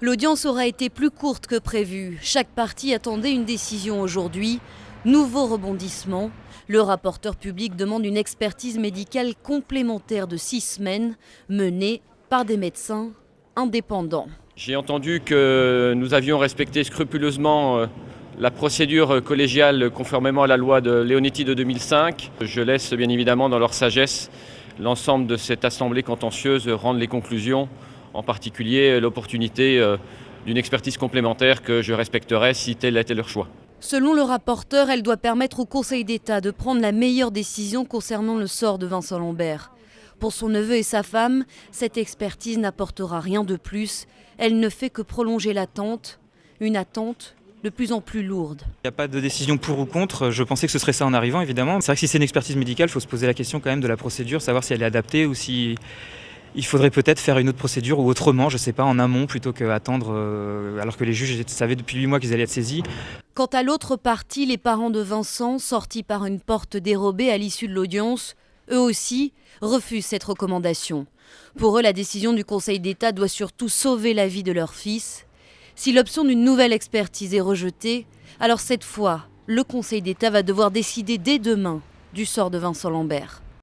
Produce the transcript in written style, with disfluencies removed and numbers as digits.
L'audience aura été plus courte que prévu. Chaque partie attendait une décision aujourd'hui. Nouveau rebondissement. Le rapporteur public demande une expertise médicale complémentaire de 6 semaines menée par des médecins indépendants. J'ai entendu que nous avions respecté scrupuleusement la procédure collégiale conformément à la loi de Leonetti de 2005. Je laisse bien évidemment dans leur sagesse l'ensemble de cette assemblée contentieuse rendre les conclusions, en particulier l'opportunité d'une expertise complémentaire que je respecterai si tel était leur choix. Selon le rapporteur, elle doit permettre au Conseil d'État de prendre la meilleure décision concernant le sort de Vincent Lambert. Pour son neveu et sa femme, cette expertise n'apportera rien de plus. Elle ne fait que prolonger l'attente, une attente de plus en plus lourde. Il n'y a pas de décision pour ou contre, je pensais que ce serait ça en arrivant évidemment. C'est vrai que si c'est une expertise médicale, il faut se poser la question quand même de la procédure, savoir si elle est adaptée ou si il faudrait peut-être faire une autre procédure ou autrement, je ne sais pas, en amont plutôt qu'attendre alors que les juges savaient depuis 8 mois qu'ils allaient être saisis. Quant à l'autre partie, les parents de Vincent, sortis par une porte dérobée à l'issue de l'audience, eux aussi refusent cette recommandation. Pour eux, la décision du Conseil d'État doit surtout sauver la vie de leur fils. Si l'option d'une nouvelle expertise est rejetée, alors cette fois, le Conseil d'État va devoir décider dès demain du sort de Vincent Lambert.